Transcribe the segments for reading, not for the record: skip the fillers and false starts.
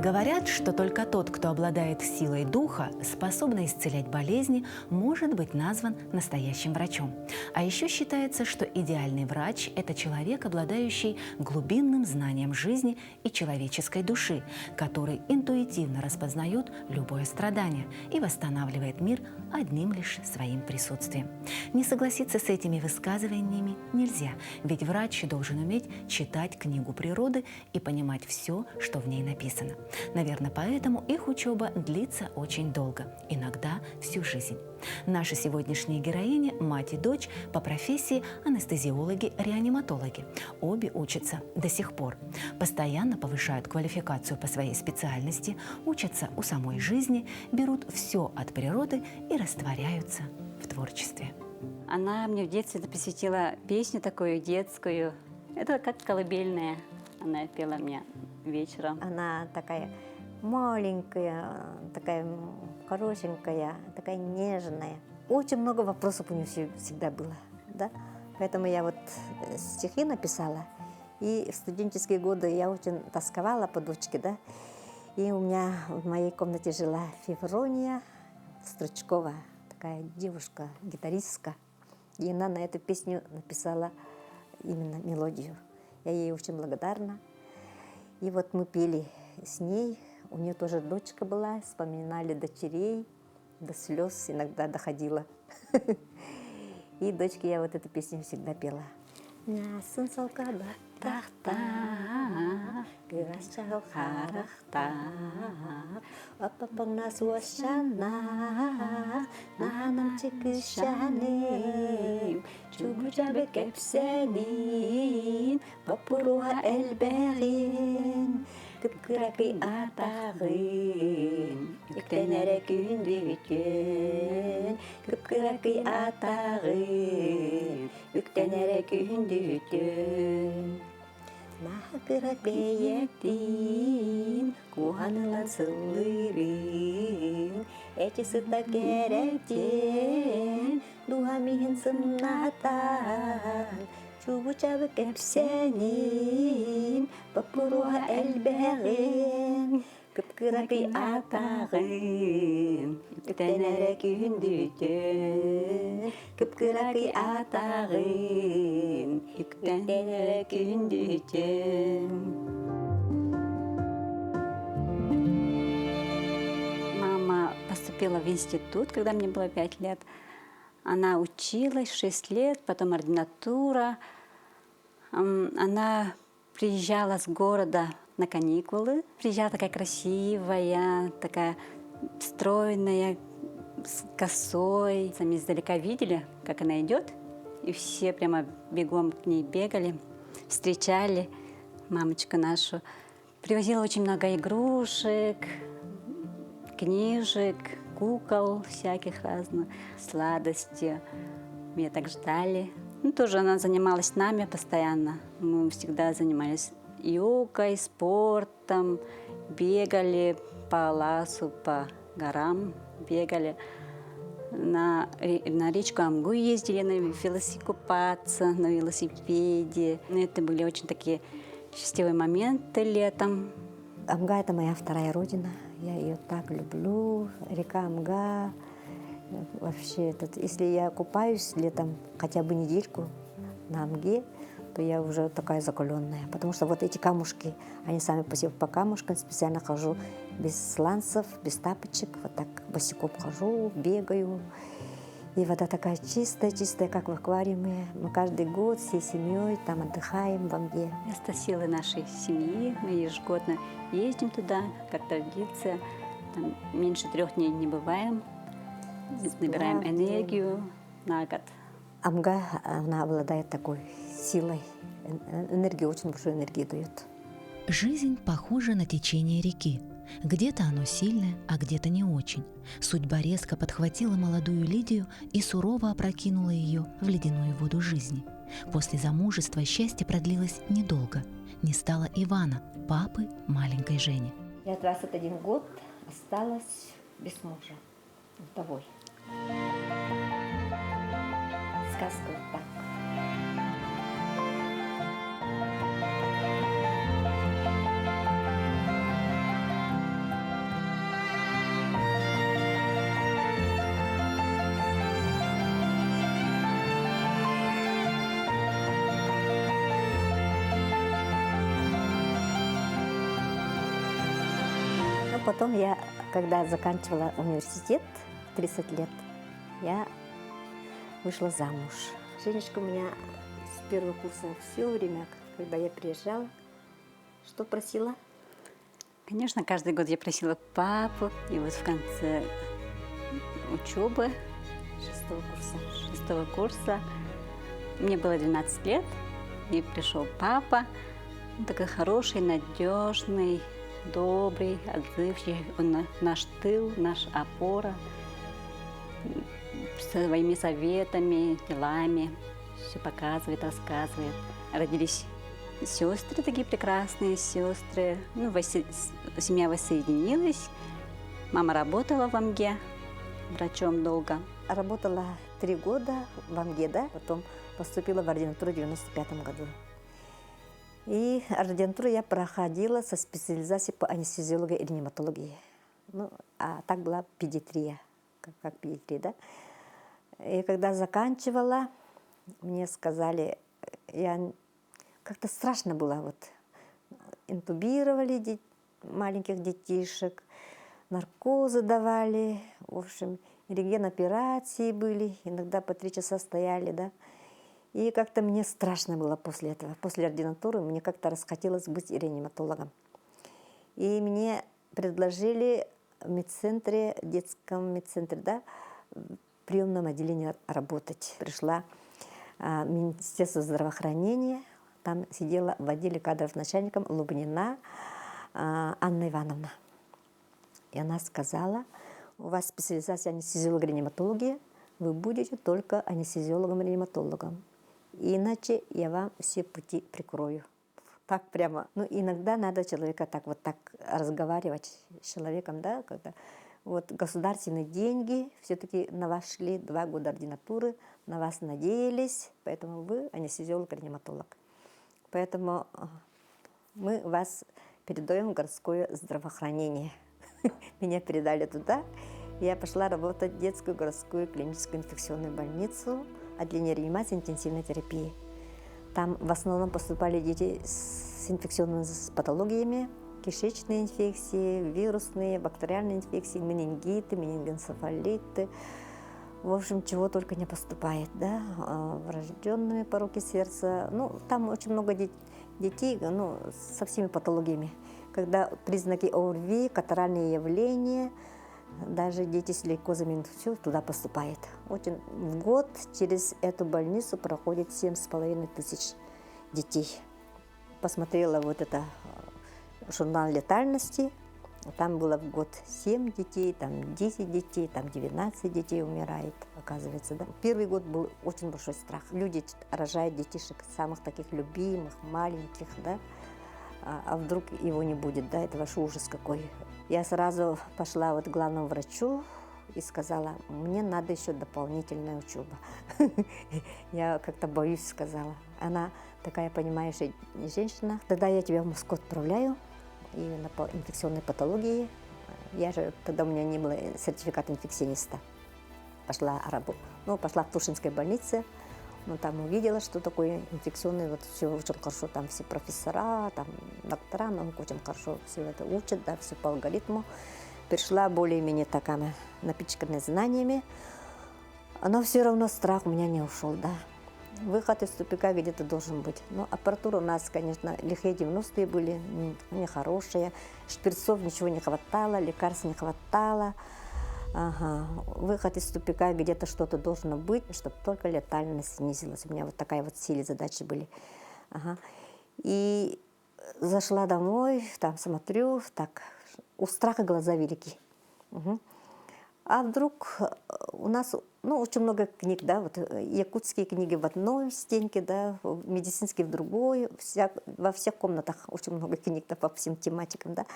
Говорят, что только тот, кто обладает силой духа, способный исцелять болезни, может быть назван настоящим врачом. А еще считается, что идеальный врач – это человек, обладающий глубинным знанием жизни и человеческой души, который интуитивно распознает любое страдание и восстанавливает мир одним лишь своим присутствием. Не согласиться с этими высказываниями нельзя, ведь врач должен уметь читать книгу природы и понимать все, что в ней написано. Наверное, поэтому их учеба длится очень долго, иногда всю жизнь. Наши сегодняшние героини, мать и дочь, по профессии анестезиологи-реаниматологи. Обе учатся до сих пор. Постоянно повышают квалификацию по своей специальности, учатся у самой жизни, берут все от природы и растворяются в творчестве. Она мне в детстве посвятила песню такую детскую. Это как колыбельная. Она пела мне вечером. Она такая маленькая, такая хорошенькая, такая нежная. Очень много вопросов у нее всегда было, да? Поэтому я вот стихи написала. И в студенческие годы я очень тосковала по дочке, да? И у меня в моей комнате жила Феврония Стручкова, такая девушка, гитаристка. И она на эту песню написала именно мелодию. Я ей очень благодарна. И вот мы пели с ней. У нее тоже дочка была, вспоминали дочерей, до слез иногда доходило. И дочке я вот эту песню всегда пела. Нясын салкада тахта, гырашчал харахта, апапаң нас уашана, нанам чекишанем, чубучабе кепсенин, папуруа элберин. Кыпкыракый атағын, үктенәрі күндүткен. Кыпкыракый атағын, үктенәрі күндүткен. Махакырак бейектин, куханылан сылырын. Эти сыта керектен, дуамиhin сымнатан. Чубучабы кепсенин, папуруа элберин, кыпкыракый атағын, үктенәрі күндүткен. Кыпкыракый атағын, үктенәрі күндүткен. Мама поступила в институт, когда мне было 5 лет. Она училась 6 лет, потом ординатура. Она приезжала с города на каникулы. Приезжала такая красивая, такая стройная, с косой. Сами издалека видели, как она идет, и все прямо бегом к ней бегали, встречали мамочку нашу. Привозила очень много игрушек, книжек, кукол всяких разных, сладости. Меня так ждали. Тоже она занималась с нами постоянно. Мы всегда занимались йогой, спортом, бегали по лесу, по горам, бегали. На речку Амгу ездили купаться на велосипеде. Это были очень такие счастливые моменты летом. Амга – это моя вторая родина. Я ее так люблю. Река Амга. Вообще, если я купаюсь летом хотя бы недельку на Амге, то я уже такая закаленная. Потому что вот эти камушки, они сами по себе по камушкам. Специально хожу без сланцев, без тапочек. Вот так босиком хожу, бегаю. И вода такая чистая, чистая, как в аквариуме. Мы каждый год всей семьей там отдыхаем в Амге. Это силы нашей семьи. Мы ежегодно ездим туда, как традиция. Там меньше 3 дней не бываем. Набираем энергию на год. Амга, она обладает такой силой. Энергию, очень большую энергию дает. Жизнь похожа на течение реки. Где-то оно сильное, а где-то не очень. Судьба резко подхватила молодую Лидию и сурово опрокинула ее в ледяную воду жизни. После замужества счастье продлилось недолго. Не стало Ивана, папы маленькой Жени. Я 21 год осталась без мужа, вдовой. Сказка вот так. потом я, когда заканчивала университет, 30 лет, я вышла замуж. Женечка у меня с первого курса все время, когда я приезжала, что просила? Конечно, каждый год я просила папу, и вот в конце учебы 6 курса мне было 12 лет, и пришел папа, он такой хороший, надежный, добрый, отзывчивый, он наш тыл, наша опора, своими советами, делами, все показывает, рассказывает. Родились сестры такие прекрасные, сестры. Ну, семья воссоединилась. Мама работала в АМГе врачом долго. Работала 3 года в АМГе, да, потом поступила в ординатуру в 95 году. И ординатуру я проходила со специализацией по анестезиологии и реаниматологии. Ну, а так была педиатрия, как педиатрия, да. И когда заканчивала, мне сказали, как-то страшно было, вот, интубировали маленьких детишек, наркозы давали, в общем, рентген-операции были, иногда по 3 часа стояли, да. И как-то мне страшно было после этого. После ординатуры мне как-то расхотелось быть реаниматологом. И мне предложили в медцентре, детском медцентре, да, в приемном отделении работать. Пришла в Министерство здравоохранения, там сидела в отделе кадров начальником Лубнина Анна Ивановна. И она сказала, у вас специализация анестезиолога-реаниматология, вы будете только анестезиологом-реаниматологом. Иначе я вам все пути прикрою. Так прямо. Ну, иногда надо человека так разговаривать с человеком, да, когда вот государственные деньги все-таки на вас шли 2 года ординатуры, на вас надеялись, поэтому вы анестезиолог-реаниматолог. Поэтому мы вас передаем в городское здравоохранение. Меня передали туда. Я пошла работать в детскую городскую клиническую инфекционную больницу, отделение реанимации интенсивной терапии. Там в основном поступали дети с инфекционными патологиями, кишечные инфекции, вирусные, бактериальные инфекции, менингиты, менингоэнцефалиты. В общем, чего только не поступает, да, врожденные пороки сердца. Ну, там очень много детей, ну, со всеми патологиями. Когда признаки ОРВИ, катаральные явления, даже дети с лейкозами, все туда поступает. Очень в год через эту больницу проходит 7500 детей. Посмотрела вот это журнал летальности, там было в год 7 детей, там 10 детей, там 19 детей умирает, оказывается. Да? Первый год был очень большой страх. Люди рожают детишек самых таких любимых, маленьких, да? А вдруг его не будет, да, это ваш ужас какой. Я сразу пошла вот к главному врачу и сказала, мне надо еще дополнительная учеба. Я как-то боюсь, сказала. Она такая, понимаешь, женщина. Тогда я тебя в Москву отправляю, и на инфекционной патологии. Я же, тогда у меня не было сертификата инфекциониста. Пошла в Тушинской больнице. Ну, там увидела, что такое инфекционное, вот все очень хорошо, там все профессора, там доктора, нам очень хорошо все это учат, да, все по алгоритму. Пришла более-менее такая напичканная знаниями, но все равно страх у меня не ушел, да. Выход из тупика где-то должен быть. Но аппаратура у нас, конечно, лихие 90-е были, нехорошие, шприцов ничего не хватало, лекарств не хватало. Ага. Выход из тупика где-то что-то должно быть, чтобы только летальность снизилась. У меня вот такая вот цель, задачи были. Ага. И зашла домой, там смотрю, так, у страха глаза велики. Угу. А вдруг у нас, ну, очень много книг, да, вот якутские книги в одной стенке, да, медицинские в другой, во всех комнатах очень много книг, да, по всем тематикам, да.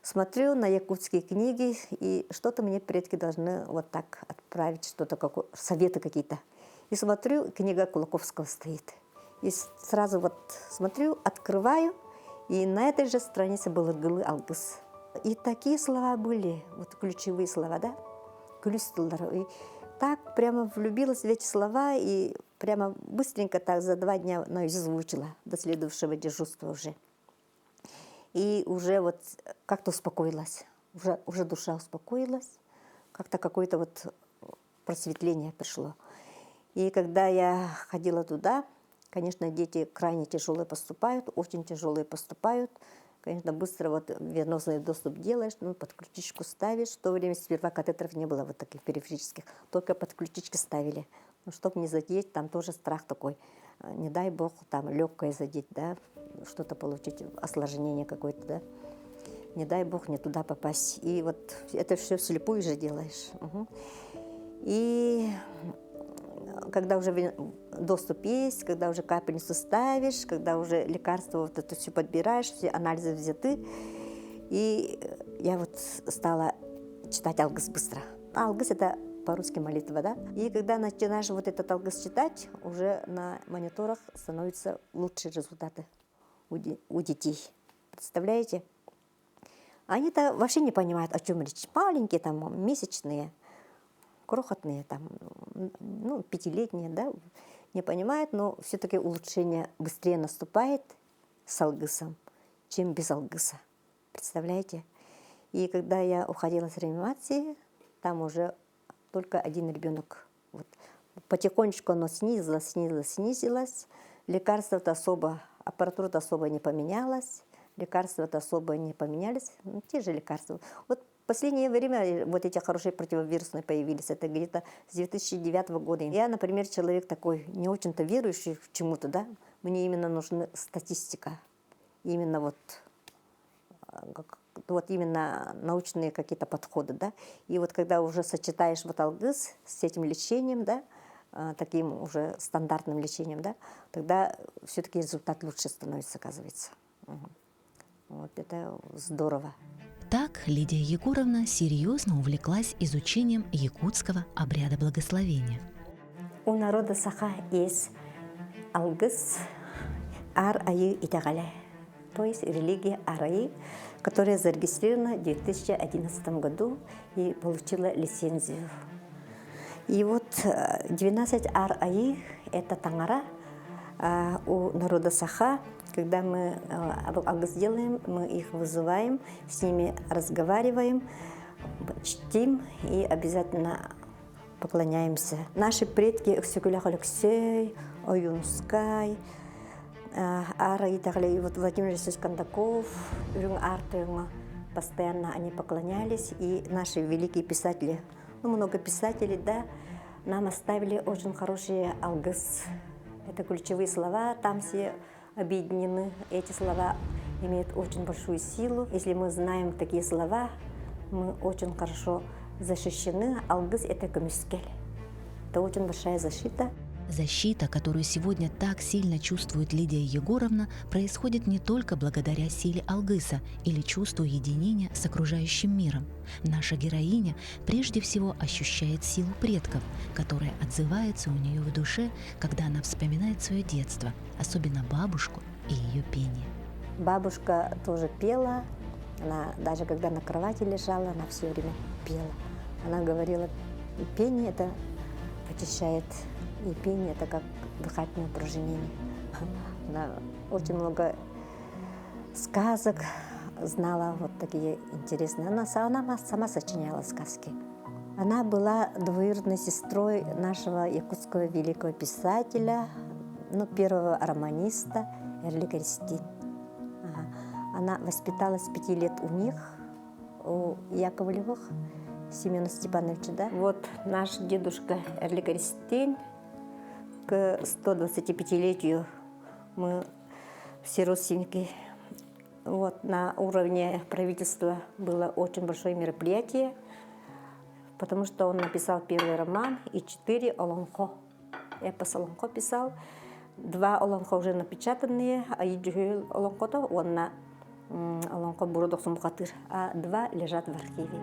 Смотрю на якутские книги, и что-то мне предки должны вот так отправить, что-то, советы какие-то. И смотрю, книга Кулаковского стоит. И сразу вот смотрю, открываю, и на этой же странице был «Гылы алгыс». И такие слова были, вот ключевые слова, да? И так прямо влюбилась в эти слова, и прямо быстренько так за 2 дня наизусть выучила до следующего дежурства уже. И уже вот как-то успокоилась. уже душа успокоилась, как-то какое-то вот просветление пришло. И когда я ходила туда, конечно, дети крайне тяжелые поступают, очень тяжелые поступают. Конечно, быстро вот венозный доступ делаешь, ну, под ключичку ставишь. В то время сперва катетеров не было вот таких периферических, только под ключички ставили. Ну, чтобы не задеть, там тоже страх такой. Не дай бог, там легкое задеть, да, что-то получить, осложнение какое-то, да. Не дай бог не туда попасть. И вот это все вслепую же делаешь. Угу. И когда уже доступ есть, когда уже капельницу ставишь, когда уже лекарства вот это все подбираешь, все анализы взяты. И я вот стала читать алгыс быстро. Алгыс — это по-русски молитва, да? И когда начинаешь вот этот алгыс читать, уже на мониторах становятся лучшие результаты у детей. Представляете? Они-то вообще не понимают, о чем речь. Маленькие там, месячные, крохотные, там, ну, 5-летние, да, не понимают, но все-таки улучшение быстрее наступает с алгысом, чем без алгыса. Представляете? И когда я уходила с реанимации, там уже только один ребенок. Вот. Потихонечку оно снизилось. Лекарства-то особо, аппаратура-то особо не поменялась. Лекарства-то особо не поменялись, ну, те же лекарства. Вот в последнее время вот эти хорошие противовирусные появились, это где-то с 2009 года. Я, например, человек такой, не очень-то верующий в чему-то, да, мне именно нужна статистика, именно вот именно научные какие-то подходы, да. И вот когда уже сочетаешь вот алгыс с этим лечением, да, таким уже стандартным лечением, да, тогда все-таки результат лучше становится, оказывается. Вот это здорово. Так Лидия Егоровна серьезно увлеклась изучением якутского обряда благословения. У народа Саха есть алгыс ар-айы итагаля, то есть религия ар-айы, которая зарегистрирована в 2011 году и получила лицензию. И вот 12 ар-айы – это тангара у народа Саха. Когда мы алгыс делаем, мы их вызываем, с ними разговариваем, чтим и обязательно поклоняемся. Наши предки Сюкулях Алексей, Оюнскай, Ара и так далее, вот Владимир Алексеевич Кондаков, постоянно они поклонялись. И наши великие писатели, ну, много писателей, да, нам оставили очень хорошие алгыс. Это ключевые слова, там все объединены. Эти слова имеют очень большую силу. Если мы знаем такие слова, мы очень хорошо защищены. Алгыс – это камискель. Это очень большая защита. Защита, которую сегодня так сильно чувствует Лидия Егоровна, происходит не только благодаря силе алгыса или чувству единения с окружающим миром. Наша героиня прежде всего ощущает силу предков, которая отзывается у нее в душе, когда она вспоминает свое детство, особенно бабушку и ее пение. Бабушка тоже пела. Она, даже когда на кровати лежала, она все время пела. Она говорила, пение это очищает. И пение – это как дыхательное упражнение. Она очень много сказок знала, вот такие интересные. Она сама сочиняла сказки. Она была двоюродной сестрой нашего якутского великого писателя, ну, первого романиста Эрлика Ристин. Она воспиталась с 5 лет у них, у Яковлевых, Семена Степановича. Да? Вот наш дедушка Эрлика Ристин. К 125-летию мы все родственники. Вот, на уровне правительства было очень большое мероприятие, потому что он написал первый роман и 4 олонхо. Эпос олонхо писал. 2 олонхо уже напечатанные, а иджи олонхо-то он на олонхо буродок сумхатыр, а 2 лежат в архиве.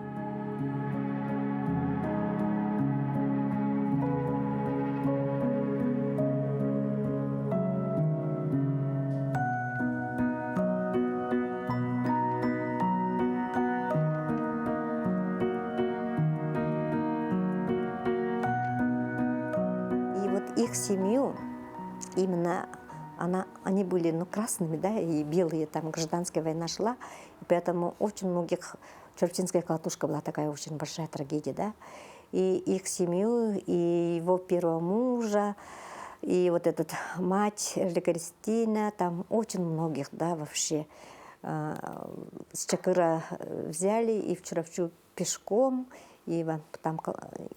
Их семью, именно они были красными, да, и белые, там гражданская война шла, и поэтому очень многих Чурапчинская колотушка была такая очень большая трагедия, да. И их семью, и его первого мужа, и вот этот мать Кристина, там очень многих, да, вообще с Чакыра взяли и в Чурапчу пешком, и там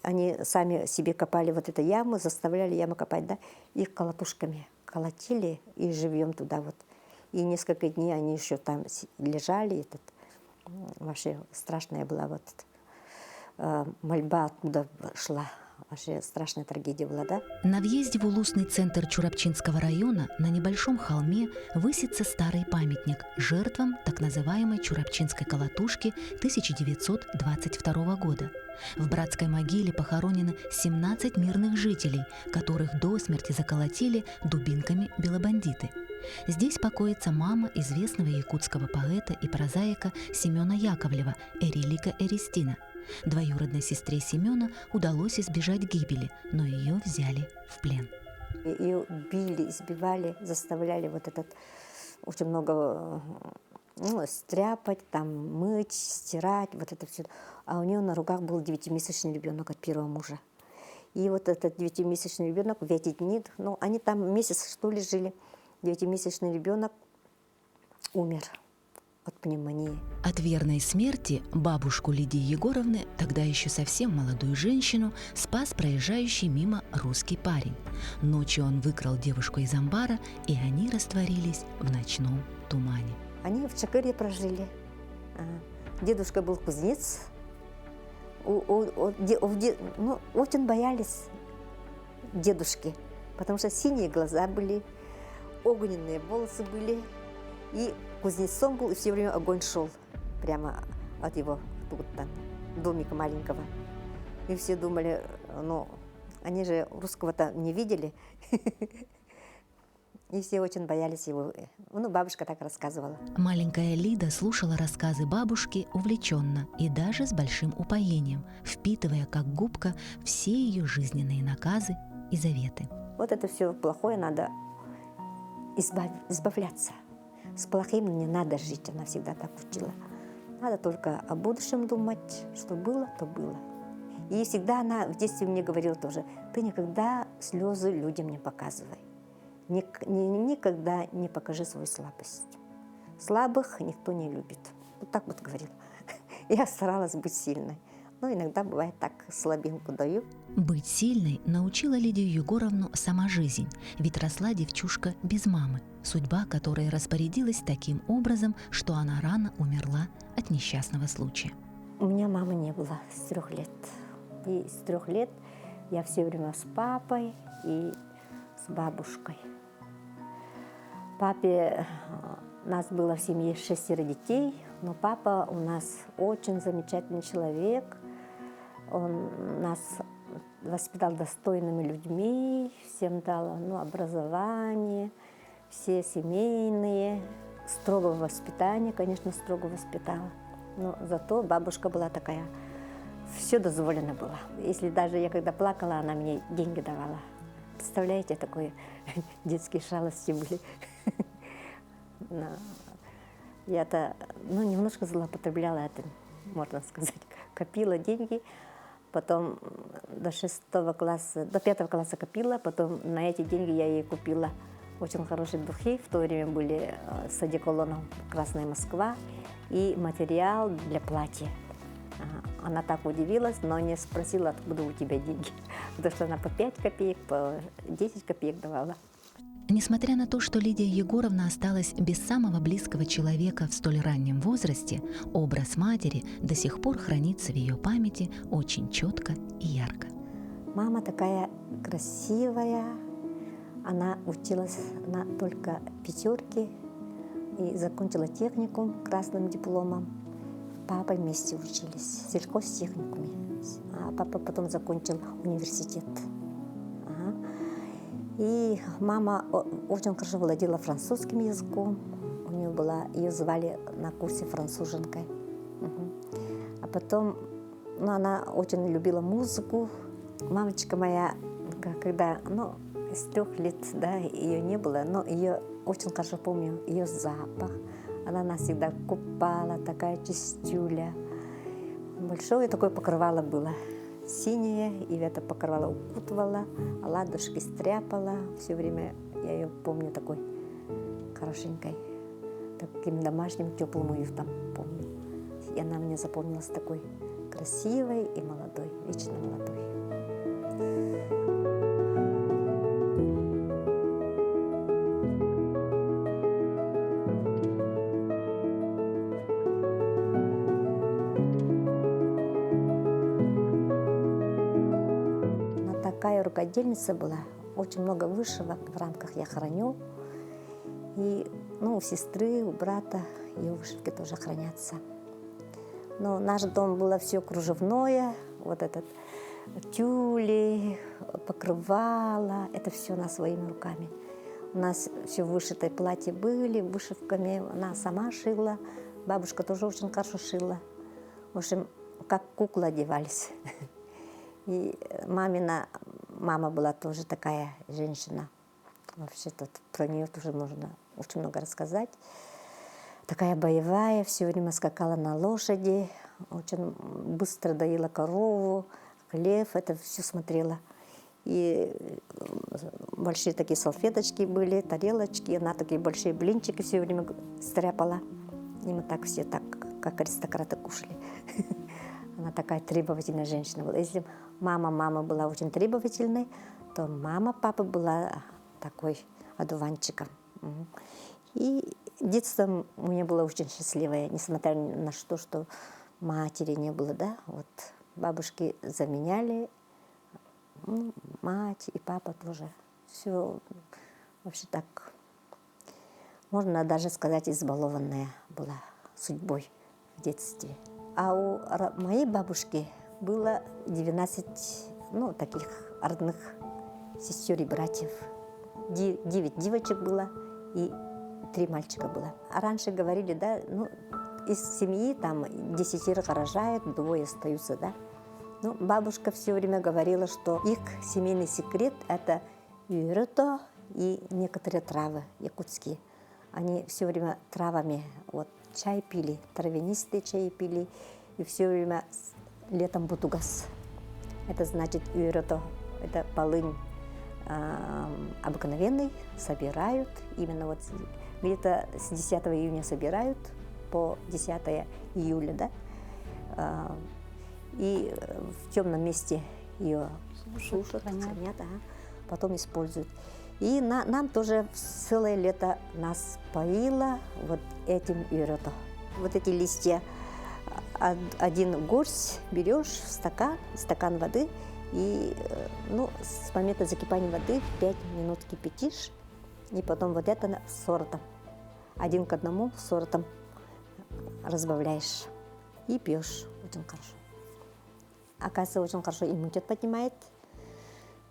они сами себе копали вот эту яму, заставляли яму копать, да, их колотушками колотили и живьем туда вот. И несколько дней они еще там лежали, вообще страшная была вот мольба оттуда шла. Вообще страшная трагедия была, да? На въезде в улусный центр Чурапчинского района на небольшом холме высится старый памятник жертвам так называемой Чурапчинской колотушки 1922 года. В братской могиле похоронены 17 мирных жителей, которых до смерти заколотили дубинками белобандиты. Здесь покоится мама известного якутского поэта и прозаика Семена Яковлева, Эрелика Эристина. Двоюродной сестре Семена удалось избежать гибели, но ее взяли в плен. Ее били, избивали, заставляли вот этот очень много стряпать, там, мыть, стирать, вот это все. А у нее на руках был 9-месячный ребенок от первого мужа. И вот этот 9-месячный ребенок в эти дни, они там месяц что ли жили, 9-месячный ребенок умер от пневмонии. От верной смерти бабушку Лидии Егоровны, тогда еще совсем молодую женщину, спас проезжающий мимо русский парень. Ночью он выкрал девушку из амбара, и они растворились в ночном тумане. Они в Чакыре прожили. Дедушка был кузнец. Очень боялись дедушки, потому что синие глаза были, огненные волосы были. И кузнецом был, и все время огонь шел прямо от его домика маленького. И все думали, они же русского-то не видели. И все очень боялись его. Бабушка так рассказывала. Маленькая Лида слушала рассказы бабушки увлеченно и даже с большим упоением, впитывая как губка все ее жизненные наказы и заветы. Вот это все плохое надо избавляться. С плохим не надо жить, она всегда так учила. Надо только о будущем думать, что было, то было. И всегда она в детстве мне говорила тоже, ты никогда слезы людям не показывай. Никогда не покажи свою слабость. Слабых никто не любит. Вот так вот говорила. Я старалась быть сильной. Но иногда бывает так, слабинку даю. Быть сильной научила Лидию Егоровну сама жизнь, ведь росла девчушка без мамы, судьба которой распорядилась таким образом, что она рано умерла от несчастного случая. У меня мамы не было с 3 лет. И с 3 лет я все время с папой и с бабушкой. Папе нас было в семье 6 детей, но папа у нас очень замечательный человек. Он нас воспитал достойными людьми, всем дал образование, все семейные, строгого воспитания, конечно, строго воспитала. Но зато бабушка была такая, все дозволено было. Если даже я когда плакала, она мне деньги давала. Представляете, такое детские шалости были. Я-то немножко злоупотребляла это, можно сказать. Копила деньги, потом до 6 класса, до 5 класса копила, потом на эти деньги я ей купила очень хорошие духи. В то время были с одеколоном «Красная Москва» и материал для платья. Она так удивилась, но не спросила, откуда у тебя деньги. Потому что она по 5 копеек, по 10 копеек давала. Несмотря на то, что Лидия Егоровна осталась без самого близкого человека в столь раннем возрасте, образ матери до сих пор хранится в ее памяти очень четко и ярко. Мама такая красивая, она училась на только 5 и закончила техникум красным дипломом. Папа вместе учились в сельхозтехникуме, а папа потом закончил университет. И мама очень хорошо владела французским языком. У нее ее звали на курсе француженкой. А потом, она очень любила музыку. Мамочка моя, когда, с 3 лет, ее не было, но ее очень хорошо помню, ее запах. Она нас всегда купала, такая чистюля. Большое такое покрывало было. Синее, и в это покрывало укутывала, а ладошки стряпала. Все время я ее помню такой хорошенькой, таким домашним, теплым, уютом помню. И она мне запомнилась такой красивой и молодой, вечно молодой. Она такая рукодельница была, очень много вышивок в рамках я храню. И у сестры, у брата ее вышивки тоже хранятся. Но наш дом было все кружевное, вот этот тюли, покрывало, это все она своими руками. У нас все вышитые платья были, вышивками, она сама шила, бабушка тоже очень хорошо шила. В общем, как куклы одевались. И мама была тоже такая женщина. Вообще тут про нее тоже можно очень много рассказать. Такая боевая, все время скакала на лошади, очень быстро доила корову, хлеб, это все смотрела. И большие такие салфеточки были, тарелочки, она такие большие блинчики все время стряпала. И мы так все, так, как аристократы, кушали. Она такая требовательная женщина была. Если мама была очень требовательной, то папа была такой одуванчиком. И детство у меня было очень счастливое, несмотря на то, что матери не было, да, вот бабушки заменяли, мать и папа тоже. Все вообще так, можно даже сказать, избалованная была судьбой в детстве. А у моей бабушки было 12, таких родных сестер и братьев. 9 девочек было и 3 мальчика было. А раньше говорили, да, из семьи там 10 рожают, 2 остаются, да. Бабушка все время говорила, что их семейный секрет – это юрето и некоторые травы якутские. Они все время травами, вот чай пили, травянистый чай пили, и все время летом бутугас. Это значит юрето, это полынь обыкновенный, собирают, именно вот где-то с 10 июня собирают по 10 июля, да, и в темном месте ее сушат, хранят, потом используют. И нам тоже целое лето нас поило вот этим юрето. Вот эти листья, один горсть берешь в стакан воды, и с момента закипания воды 5 минут кипятишь, и потом вот это сортом, 1 к 1 сортом разбавляешь и пьешь. Очень хорошо. Оказывается, очень хорошо иммунитет поднимает.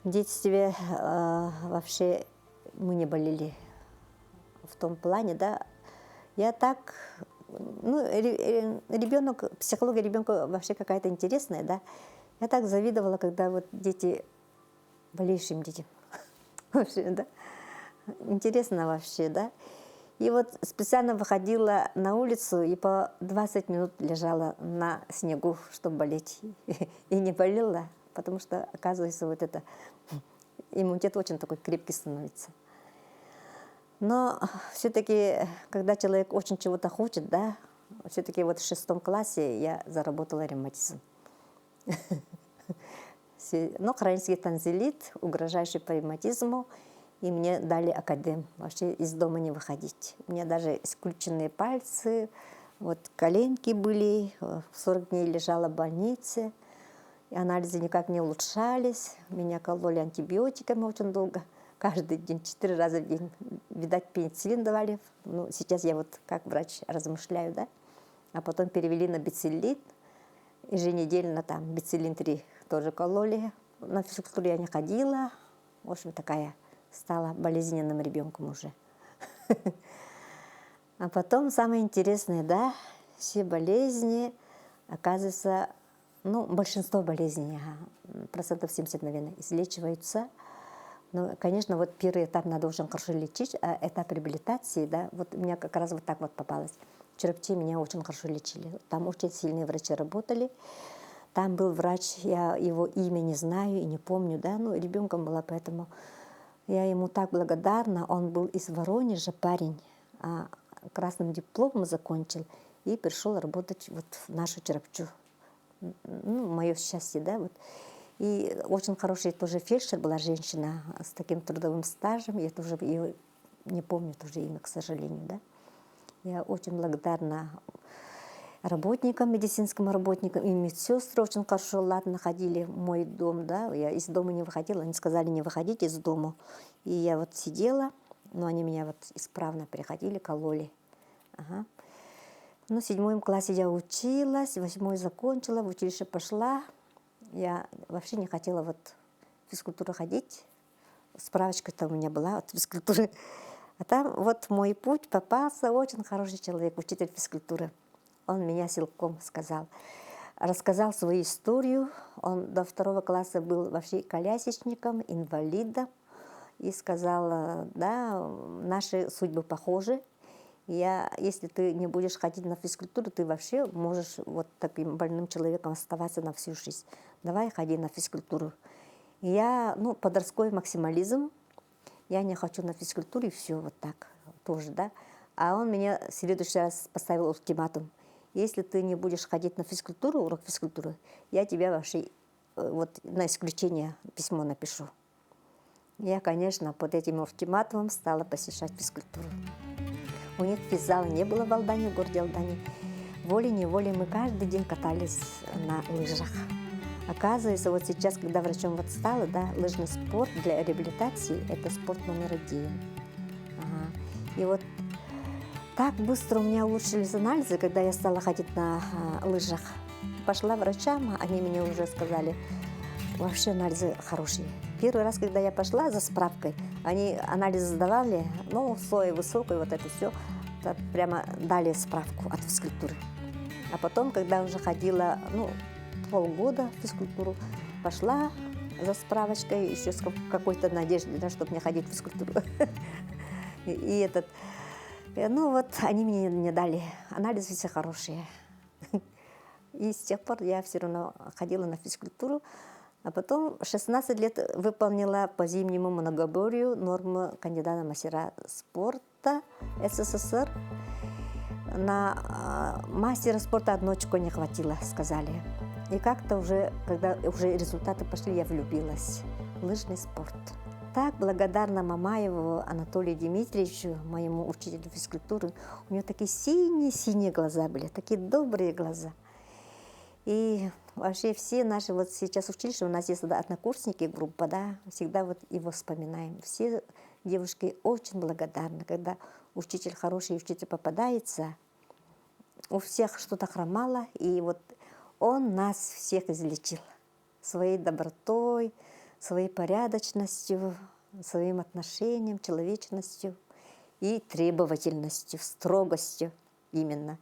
В детстве вообще мы не болели в том плане, да. Я так, ребенок, психология ребенка вообще какая-то интересная, да. Я так завидовала, когда вот дети, болеющим детям, вообще, да. Интересно вообще, да. И вот специально выходила на улицу и по 20 минут лежала на снегу, чтобы болеть. И не болела, потому что, оказывается, вот это иммунитет очень такой крепкий становится. Но все-таки, когда человек очень чего-то хочет, да, все-таки вот в 6 классе я заработала ревматизм. Хронический танзелит, угрожающий по ревматизму, и мне дали академ, вообще из дома не выходить. У меня даже скрюченные пальцы, вот коленки были, 40 дней лежала в больнице, и анализы никак не улучшались, меня кололи антибиотиками очень долго, каждый день, 4 раза в день, видать, пенициллин давали. Сейчас я вот как врач размышляю, да, а потом перевели на бициллин, еженедельно там бициллин 3 тоже кололи, на физкультуру я не ходила, в общем, такая стала болезненным ребенком уже. А потом самое интересное, да, все болезни, оказывается, большинство болезней, процентов 70, наверное, излечиваются. Но, конечно, вот первый этап надо очень хорошо лечить, а этап реабилитации, да, вот у меня как раз вот так вот попалось. Черепче меня очень хорошо лечили. Там очень сильные врачи работали. Там был врач, я его имя не знаю и не помню, да, но ребенком была, поэтому я ему так благодарна. Он был из Воронежа парень, красным дипломом закончил и пришел работать вот в нашу Черепчу. Ну, мое счастье, да, вот. И очень хорошая тоже фельдшер была женщина с таким трудовым стажем. Я тоже ее не помню тоже имя, к сожалению, да. Я очень благодарна работникам, медицинским работникам, и медсестры очень хорошо, ладно, ходили в мой дом, да. Я из дома не выходила, они сказали, не выходите из дома. И я вот сидела, но они меня вот исправно приходили, кололи. Ага. Ну, в 7 классе я училась, 8 закончила, в училище пошла. Я вообще не хотела вот в физкультуру ходить. Справочка-то у меня была от физкультуры. А там вот мой путь попался очень хороший человек, учитель физкультуры. Он меня силком сказал. Рассказал свою историю. Он до 2 класса был вообще колясочником, инвалидом. И сказал, да, наши судьбы похожи. Если ты не будешь ходить на физкультуру, ты вообще можешь вот таким больным человеком оставаться на всю жизнь. Давай ходи на физкультуру. Подростковый максимализм. Я не хочу на физкультуру, и все, вот так тоже, да. А он меня в следующий раз поставил ультиматум. Если ты не будешь ходить на физкультуру, урок физкультуры, я тебя вообще вот на исключение письмо напишу. Я, конечно, под этим ультиматумом стала посещать физкультуру. У них физзала не было в Алдане, в городе Алдане. Волей-неволей мы каждый день катались на лыжах. Оказывается, вот сейчас, когда врачом вот стала, да, лыжный спорт для реабилитации – это спорт номер 1. Ага. И вот так быстро у меня улучшились анализы, когда я стала ходить на лыжах. Пошла к врачам, они мне уже сказали, вообще анализы хорошие. Первый раз, когда я пошла за справкой, они анализы сдавали, слой высокий, вот это все, прямо дали справку от физкультуры. А потом, когда уже ходила, полгода в физкультуру, пошла за справочкой, еще с какой-то надеждой, да, чтобы мне ходить в физкультуру. И они мне не дали, анализы все хорошие. И с тех пор я все равно ходила на физкультуру. А потом 16 лет выполнила по зимнему многоборью норму кандидата мастера спорта СССР. На мастера спорта 1 очко не хватило, сказали. И как-то уже, когда уже результаты пошли, я влюбилась в лыжный спорт. Так благодарна Мамаеву Анатолию Дмитриевичу, моему учителю физкультуры. У него такие синие-синие глаза были, такие добрые глаза. И вообще все наши, вот сейчас училище, у нас есть однокурсники, группа, да, всегда вот его вспоминаем. Все девушки очень благодарны, когда учитель, хороший учитель попадается, у всех что-то хромало, и вот он нас всех излечил своей добротой, своей порядочностью, своим отношением, человечностью и требовательностью, строгостью именно.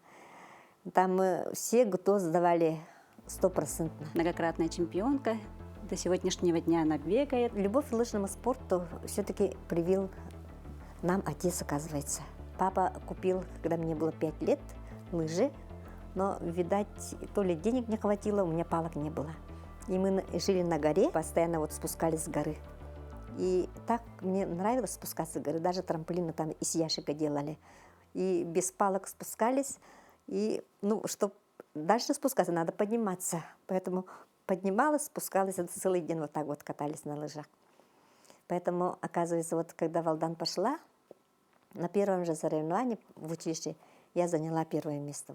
Там все ГТО сдавали 100%. Многократная чемпионка. До сегодняшнего дня она бегает. Любовь к лыжному спорту все-таки привил нам отец, оказывается. Папа купил, когда мне было 5 лет, лыжи, но, видать, то ли денег не хватило, у меня палок не было. И мы жили на горе, постоянно вот спускались с горы. И так мне нравилось спускаться с горы, даже трамплины там из ящика делали. И без палок спускались, и, чтобы дальше спускаться, надо подниматься. Поэтому поднималась, спускалась, это целый день вот так вот катались на лыжах. Поэтому, оказывается, вот когда в Алдан пошла, на первом же соревновании в училище я заняла 1 место.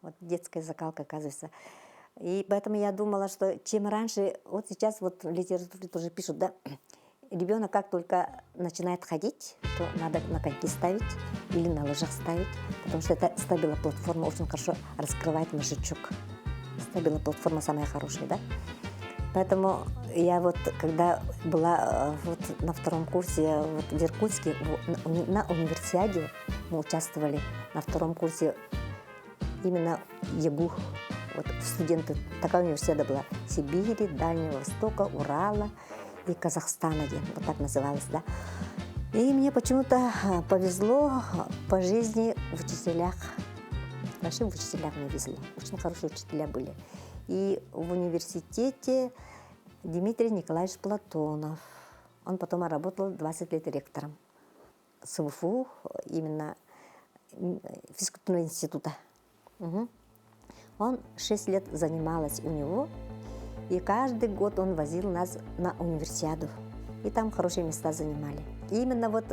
Вот детская закалка, оказывается. И поэтому я думала, что чем раньше, вот сейчас вот в литературе тоже пишут, да, ребенок как только начинает ходить, то надо на коньки ставить или на лыжах ставить, потому что это стабилоплатформа очень хорошо раскрывает мозжечок. Стабилоплатформа самая хорошая, да? Поэтому я вот, когда была вот на 2 курсе вот в Иркутске, на универсиаде мы участвовали на 2 курсе именно ЕГУ. Вот студенты, такая универсиада была Сибири, Дальнего Востока, Урала и Казахстана, вот так называлась, да. И мне почему-то повезло по жизни в учителях. Наши учителя мне везло. Очень хорошие учителя были. И в университете Дмитрий Николаевич Платонов. Он потом работал 20 лет ректором СВФУ, именно физкультурного института. Мгм. Он 6 лет занималась у него, и каждый год он возил нас на универсиаду. И там хорошие места занимали. И именно вот,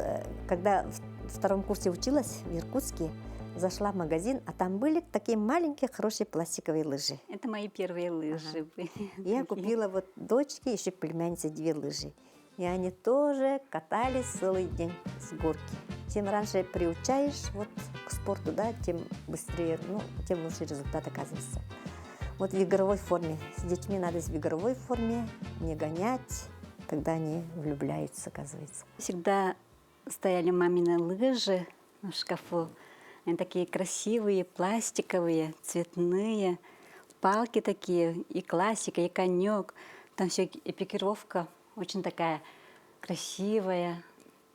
когда в втором курсе училась в Иркутске, зашла в магазин, а там были такие маленькие хорошие пластиковые лыжи. Это мои первые лыжи были. Я купила вот дочке, еще племяннице 2 лыжи. И они тоже катались целый день с горки. Чем раньше приучаешь вот к спорту, да, тем быстрее, ну, тем лучше результат оказывается. Вот в игровой форме. С детьми надо в игровой форме, не гонять, тогда они влюбляются, оказывается. Всегда стояли мамины лыжи в шкафу. Они такие красивые, пластиковые, цветные. Палки такие, и классика, и конек. Там все экипировка очень такая красивая.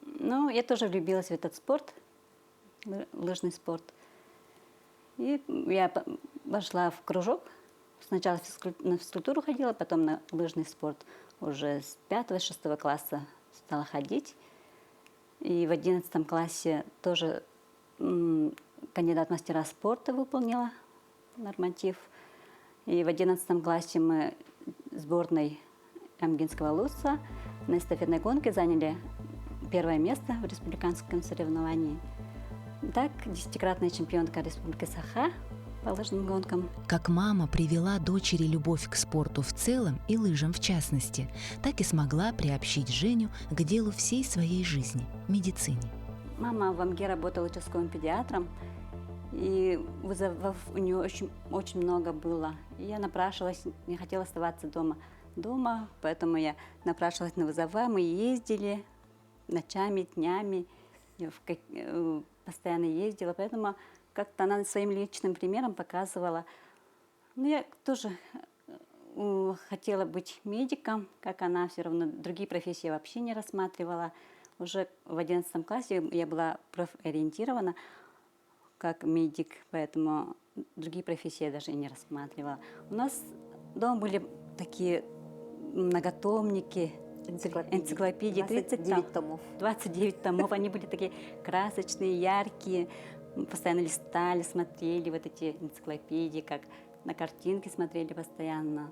Ну, я тоже влюбилась в этот спорт, лыжный спорт. И я пошла в кружок. Сначала на физкультуру ходила, потом на лыжный спорт. Уже с 5-6 класса стала ходить. И в 11 классе тоже кандидат в мастера спорта выполнила норматив. И в 11 классе мы сборной Амгинского Луца на эстафетной гонке заняли 1 место в республиканском соревновании. Так, 10-кратная чемпионка Республики Саха по лыжным гонкам. Как мама привела дочери любовь к спорту в целом и лыжам в частности, так и смогла приобщить Женю к делу всей своей жизни – медицине. Мама в Амге работала участковым педиатром, и вызовов у нее очень много было. И я напрашивалась, не хотела оставаться дома, поэтому я напрашивалась на вызова. Мы ездили ночами, днями, я постоянно ездила, поэтому как-то она своим личным примером показывала. Ну, я тоже хотела быть медиком, как она, все равно другие профессии я вообще не рассматривала. Уже в 11 классе я была профориентирована как медик, поэтому другие профессии я даже и не рассматривала. У нас дома были такие многотомники, энциклопедии 29 томов. 29 томов, они были такие красочные, яркие. Мы постоянно листали, смотрели вот эти энциклопедии, как на картинки смотрели постоянно.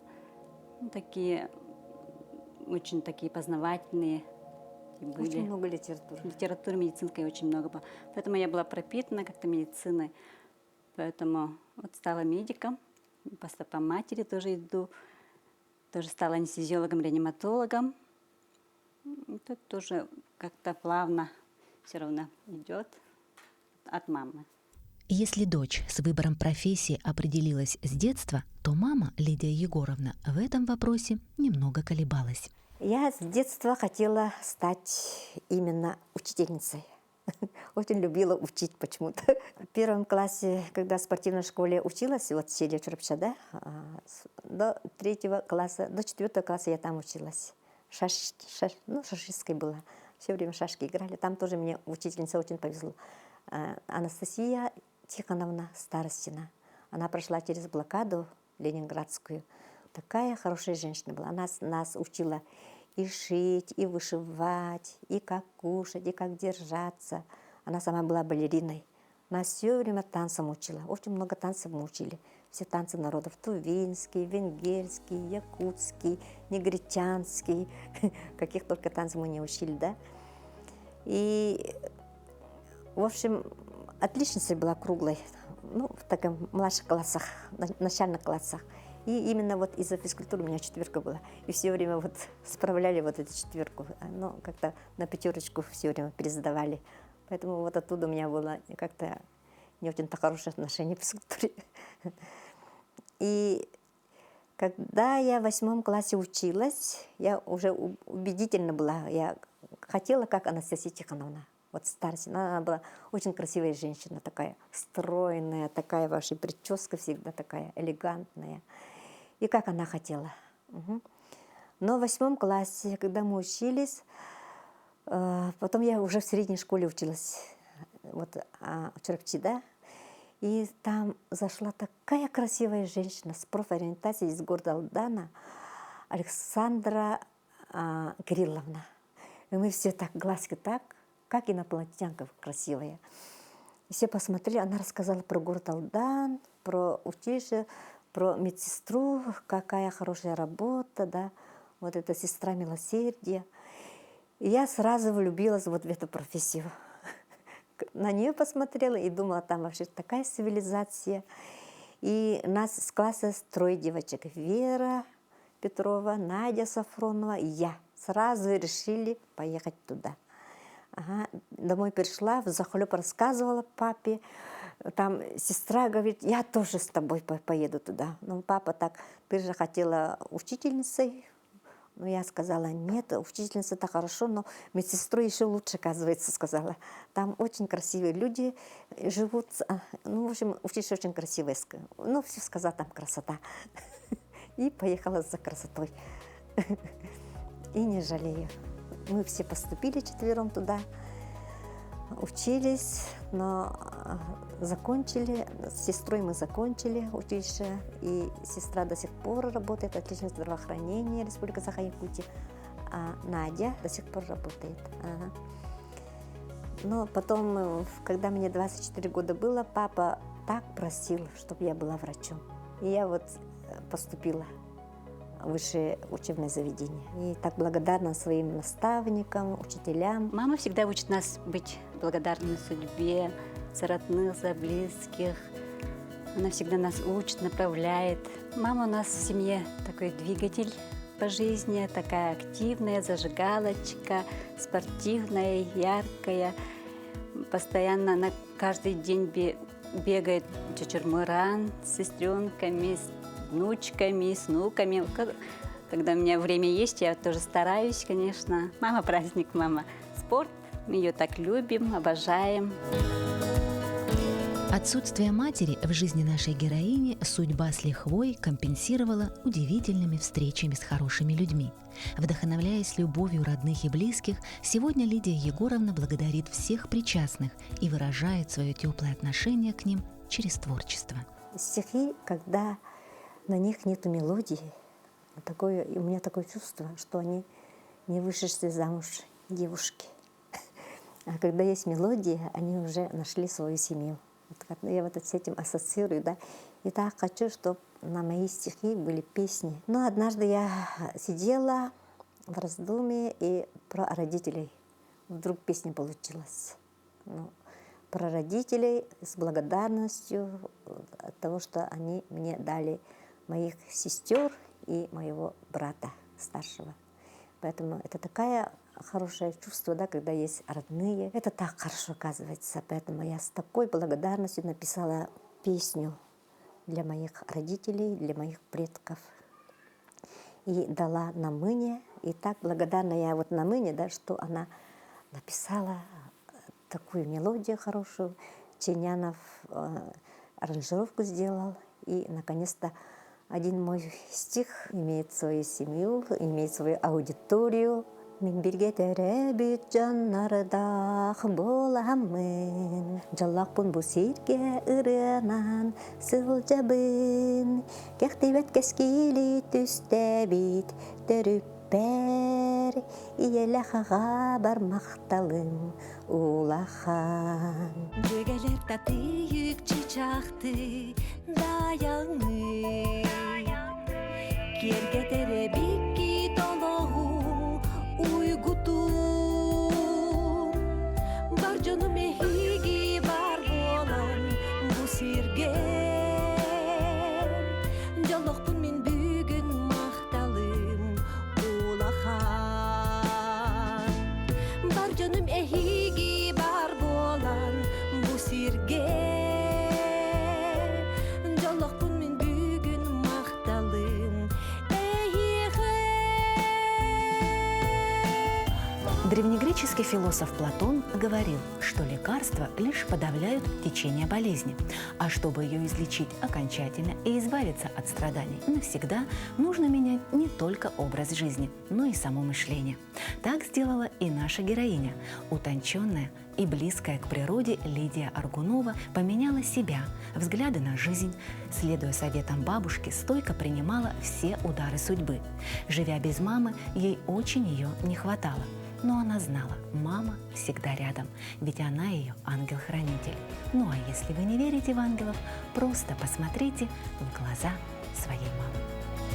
Ну, такие, очень такие познавательные были. Очень много литературы. Литературы медицинской очень много было. Поэтому я была пропитана как-то медициной. Поэтому вот стала медиком, по стопам матери тоже иду. Тоже стала анестезиологом, реаниматологом. Тут тоже как-то плавно все равно идет от мамы. Если дочь с выбором профессии определилась с детства, то мама, Лидия Егоровна, в этом вопросе немного колебалась. Я с детства хотела стать именно учительницей. Очень любила учить почему-то. В 1 классе, когда в спортивной школе училась, вот Селия Чурапча, да, до 3 класса, до 4 класса я там училась. Шашисткой была. Все время шашки играли. Там тоже мне учительница очень повезло. Анастасия Тихоновна Старостина. Она прошла через блокаду ленинградскую. Такая хорошая женщина была. Она нас учила и шить, и вышивать, и как кушать, и как держаться. Она сама была балериной. Нас все время танцам учила. Очень много танцев мы учили. Все танцы народов. Тувинский, венгерский, якутский, негритянский. Каких только танцев мы не учили, да? И, в общем, отличницей была круглой. Ну, в таких младших классах, начальных классах. И именно вот из-за физкультуры у меня 4 была. И все время вот справляли вот эту 4. Ну, как-то на 5 все время пересдавали. Поэтому вот оттуда у меня было как-то не очень-то хорошее отношение к физкультуре. И когда я в 8 классе училась, я уже убедительно была. Я хотела, как Анастасия Тихоновна. Вот Старостина, она была очень красивая женщина, такая стройная, такая ваша прическа всегда такая элегантная. И как она хотела. Угу. Но в 8 классе, когда мы учились, потом я уже в средней школе училась, вот в Чурапчи, да, И там зашла такая красивая женщина с профориентацией из города Алдана, Александра Кирилловна. И мы все так, глазки так, как инопланетянка красивая. И все посмотрели, она рассказала про город Алдан, про училище, про медсестру, какая хорошая работа, да, вот эта сестра милосердия. И я сразу влюбилась вот в эту профессию. На нее посмотрела и думала, там вообще такая цивилизация. И нас с класса трое девочек. Вера Петрова, Надя Сафронова и я. Сразу решили поехать туда. Ага. Домой пришла, взахлеб рассказывала папе. Там сестра говорит, я тоже с тобой поеду туда. Ну, папа так, ты же хотела учительницей. Ну, я сказала, нет, учительница это хорошо, но медсестру еще лучше, оказывается, сказала. Там очень красивые люди живут. Ну, в общем, училище очень красивое. Ну, все сказала, там красота. И поехала за красотой. И не жалею. Мы все поступили четвером туда, учились, но закончили, с сестрой мы закончили училище, и сестра до сих пор работает, отличное здравоохранение Республика Саха-Якутия, а Надя до сих пор работает. Ага. Но потом, когда мне 24 года было, папа так просил, чтобы я была врачом. И я вот поступила в высшее учебное заведение. И так благодарна своим наставникам, учителям. Мама всегда учит нас быть благодарными судьбе, за родных, за близких. Она всегда нас учит, направляет. Мама у нас в семье такой двигатель по жизни, такая активная, зажигалочка, спортивная, яркая. Постоянно она каждый день бегает в Чачурмуран с сестренками, с внучками, с внуками. Когда у меня время есть, я тоже стараюсь, конечно. Мама праздник, мама спорт. Мы ее так любим, обожаем. Отсутствие матери в жизни нашей героини судьба с лихвой компенсировала удивительными встречами с хорошими людьми. Вдохновляясь любовью родных и близких, сегодня Лидия Егоровна благодарит всех причастных и выражает свое теплое отношение к ним через творчество. Стихи, когда на них нет мелодии, у меня такое чувство, что они не вышедшие замуж девушки. А когда есть мелодия, они уже нашли свою семью. Я вот с этим ассоциирую, да. И так хочу, чтобы на мои стихи были песни. Но однажды я сидела в раздумье, и про родителей вдруг песня получилась. Ну, про родителей с благодарностью от того, что они мне дали моих сестер и моего брата старшего. Поэтому это такое хорошее чувство, да, когда есть родные. Это так хорошо оказывается. Поэтому я с такой благодарностью написала песню для моих родителей, для моих предков. И дала Намыне. И так благодарна я вот Намыне, да, что она написала такую мелодию хорошую. Чинянов аранжировку сделал. И, наконец-то, один мой стих имеет свою семью, имеет свою аудиторию. Мен бирге теребит жаннардах боламын, жаллакпын бу сирге ырынан сылжабын, кехтебет кескили түстебит төрүппер, иелахага бармакталым улахан. Бөгелер татыйык чычакты даяңы, керге теребикки тологу уйгутум, бар жонум эхиги бар болан бу сирге, жолокпун мен бүгүн макталым улахан, бар жонум эхиги бар болан бу сирге, жолокпун мен бүгүн макталым Древнегреческий философ Платон говорил, что лекарства лишь подавляют течение болезни, а чтобы ее излечить окончательно и избавиться от страданий навсегда, нужно менять не только образ жизни, но и само мышление. Так сделала и наша героиня, утонченная и близкая к природе Лидия Аргунова поменяла себя, взгляды на жизнь, следуя советам бабушки, стойко принимала все удары судьбы. Живя без мамы, ей очень ее не хватало. Но она знала, мама всегда рядом, ведь она ее ангел-хранитель. Ну а если вы не верите в ангелов, просто посмотрите в глаза своей мамы.